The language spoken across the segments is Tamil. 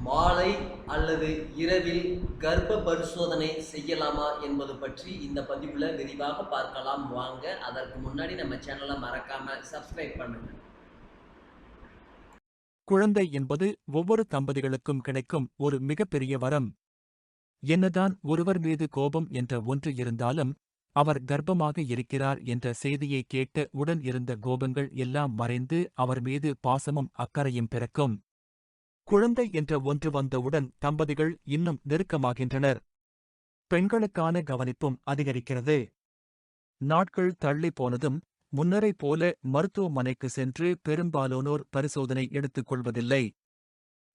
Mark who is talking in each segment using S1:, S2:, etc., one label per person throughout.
S1: மாலை அல்லது இரவில் கர்ப்ப பரிசோதனை செய்யலாமா என்பது பற்றி இந்த பதிவில் விரிவாக பார்க்கலாம் வாங்க. அதற்கு முன்னாடி நம்ம சேனலை மறக்காம சப்ஸ்கிரைப் பண்ணுங்க.
S2: குழந்தை என்பது ஒவ்வொரு தம்பதிகளுக்கும் கிடைக்கும் ஒரு மிகப்பெரிய வரம். என்னதான் ஒருவர் மீது கோபம் என்ற ஒன்று இருந்தாலும், அவர் கர்ப்பமாக இருக்கிறார் என்ற செய்தியை கேட்ட உடன் இருந்த கோபங்கள் எல்லாம் மறைந்து அவர் மீது பாசமும் அக்கறையும் பிறக்கும். குழந்தை என்ற ஒன்று வந்தவுடன் தம்பதிகள் இன்னும் நெருக்கமாகின்றனர். பெண்களுக்கான கவனிப்பும் அதிகரிக்கிறது. நாட்கள் தள்ளி போனதும் முன்னரைப் போல மருத்துவமனைக்கு சென்று பெரும்பாலானோர் பரிசோதனை எடுத்துக் கொள்வதில்லை.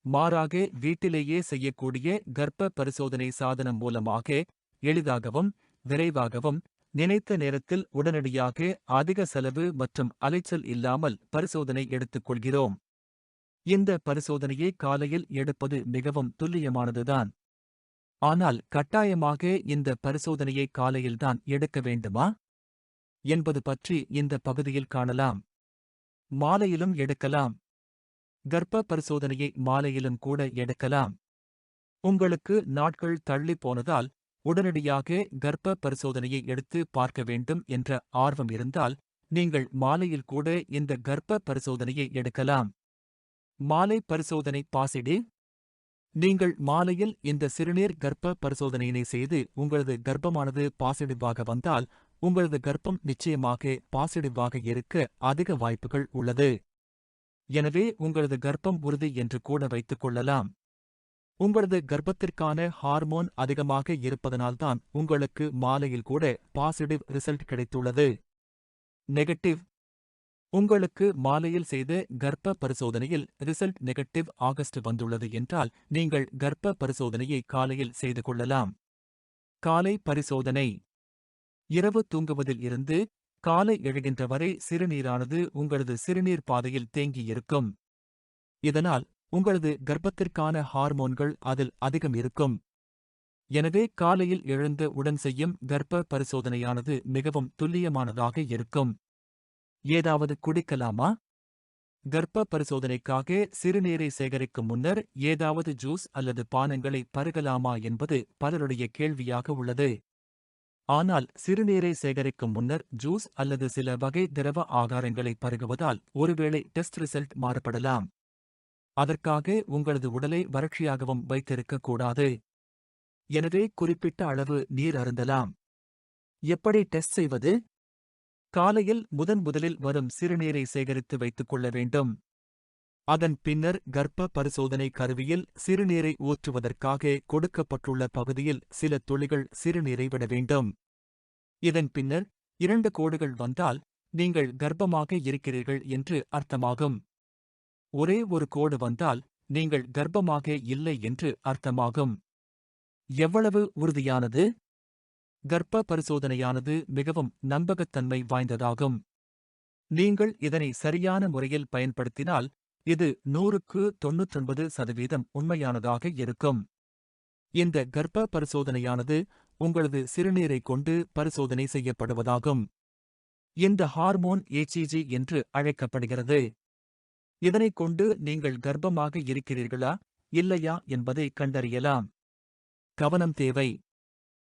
S2: மாறாக வீட்டிலேயே செய்யக்கூடிய கர்ப்ப பரிசோதனை சாதனம் மூலமாக எளிதாகவும் விரைவாகவும் நினைத்த நேரத்தில் உடனடியாக அதிக செலவு மற்றும் அலைச்சல் இல்லாமல் பரிசோதனை எடுத்துக் கொள்கிறோம். இந்த பரிசோதனையை காலையில் எடுப்பது மிகவும் துல்லியமானதுதான். ஆனால் கட்டாயமாக இந்த பரிசோதனையை காலையில்தான் எடுக்க வேண்டுமா என்பது பற்றி இந்த பகுதியில் காணலாம். மாலையிலும் எடுக்கலாம். கர்ப்ப பரிசோதனையை மாலையிலும் கூட எடுக்கலாம். உங்களுக்கு நாட்கள் தள்ளி போனதால் உடனடியாக கர்ப்ப பரிசோதனையை எடுத்து பார்க்க வேண்டும் என்ற ஆர்வம் இருந்தால் நீங்கள் மாலையில் கூட இந்த கர்ப்ப பரிசோதனையை எடுக்கலாம். மாலை பரிசோதனை பாசிடிவ். நீங்கள் மாலையில் இந்த சிறுநீர் கர்ப்ப பரிசோதனையினை செய்து உங்களது கர்ப்பமானது பாசிடிவாக வந்தால் உங்களது கர்ப்பம் நிச்சயமாக பாசிடிவாக இருக்க அதிக வாய்ப்புகள் உள்ளது. எனவே உங்களது கர்ப்பம் உறுதி என்று கூட வைத்துக் கொள்ளலாம். உங்களது கர்ப்பத்திற்கான ஹார்மோன் அதிகமாக இருப்பதனால்தான் உங்களுக்கு மாலையில் கூட பாசிடிவ் ரிசல்ட் கிடைத்துள்ளது. நெகட்டிவ். உங்களுக்கு மாலையில் செய்த கர்ப்ப பரிசோதனையில் ரிசல்ட் நெகட்டிவ் ஆகஸ்ட் வந்துள்ளது என்றால் நீங்கள் கர்ப்ப பரிசோதனையை காலையில் செய்து கொள்ளலாம். காலை பரிசோதனை. இரவு தூங்குவதில் இருந்து காலை எழுகின்ற வரை சிறுநீரானது உங்களது சிறுநீர் பாதையில் தேங்கியிருக்கும். இதனால் உங்களது கர்ப்பத்திற்கான ஹார்மோன்கள் அதில் அதிகம் இருக்கும். எனவே காலையில் எழுந்த உடன் செய்யும் கர்ப்ப பரிசோதனையானது மிகவும் துல்லியமானதாக இருக்கும். ஏதாவது குடிக்கலாமா? கர்ப்ப பரிசோதனைக்காக சிறுநீரை சேகரிக்கும் முன்னர் ஏதாவது ஜூஸ் அல்லது பானங்களை பருகலாமா என்பது பலருடைய கேள்வியாக உள்ளது. ஆனால் சிறுநீரை சேகரிக்கும் முன்னர் ஜூஸ் அல்லது சில வகை திரவ ஆகாரங்களை பருகுவதால் ஒருவேளை டெஸ்ட் ரிசல்ட் மாறுபடலாம். அதற்காக உங்களது உடலை வறட்சியாகவும் வைத்திருக்கக் கூடாது. எனவே குறிப்பிட்ட அளவு நீர் அருந்தலாம். எப்படி டெஸ்ட் செய்வது? காலையில் முதலில் வரும் சிறுநீரை சேகரித்து வைத்துக் கொள்ள வேண்டும். அதன் பின்னர் கர்ப்ப பரிசோதனை கருவியில் சிறுநீரை ஊற்றுவதற்காக கொடுக்கப்பட்டுள்ள பகுதியில் சில துளிகள் சிறுநீரை விட வேண்டும். இதன் பின்னர் 2 கோடுகள் வந்தால் நீங்கள் கர்ப்பமாக இருக்கிறீர்கள் என்று அர்த்தமாகும். ஒரே ஒரு கோடு வந்தால் நீங்கள் கர்ப்பமாக இல்லை என்று அர்த்தமாகும். எவ்வளவு உறுதியானது? கர்ப்ப பரிசோதனையானது மிகவும் நம்பகத்தன்மை வாய்ந்ததாகும். நீங்கள் இதனை சரியான முறையில் பயன்படுத்தினால் இது 100க்கு 99% உண்மையானதாக இருக்கும். இந்த கர்ப்ப பரிசோதனையானது உங்களது சிறுநீரை கொண்டு பரிசோதனை செய்யப்படுவதாகும். இந்த ஹார்மோன் HCG என்று அழைக்கப்படுகிறது. இதனைக் கொண்டு நீங்கள் கர்ப்பமாக இருக்கிறீர்களா இல்லையா என்பதை கண்டறியலாம். கவனம் தேவை.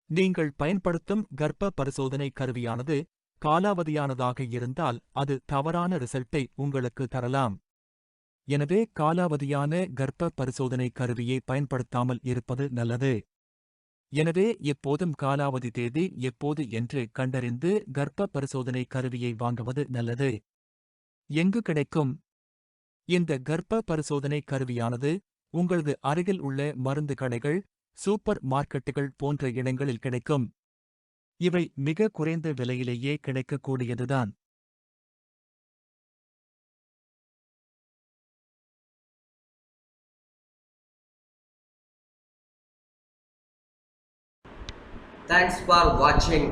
S2: நீங்கள் பயன்படுத்தும் கர்ப்ப பரிசோதனை கருவியானது காலாவதியானதாக இருந்தால் அது தவறான ரிசல்ட்டை உங்களுக்கு தரலாம். எனவே காலாவதியான கர்ப்ப பரிசோதனை கருவியை பயன்படுத்தாமல் இருப்பது நல்லது. எனவே எப்போதும் காலாவதி தேதி எப்போது என்று கண்டறிந்து கர்ப்ப பரிசோதனை கருவியை வாங்குவது நல்லது. எங்கு கிடைக்கும்? இந்த கர்ப்ப பரிசோதனை கருவியானது உங்களது அருகில் உள்ள மருந்து கடைகள், சூப்பர் மார்க்கெட்டுகள் போன்ற இடங்களில் கிடைக்கும். இவை மிக குறைந்த விலையிலேயே கிடைக்கக்கூடியதுதான்.
S1: Thanks for watching.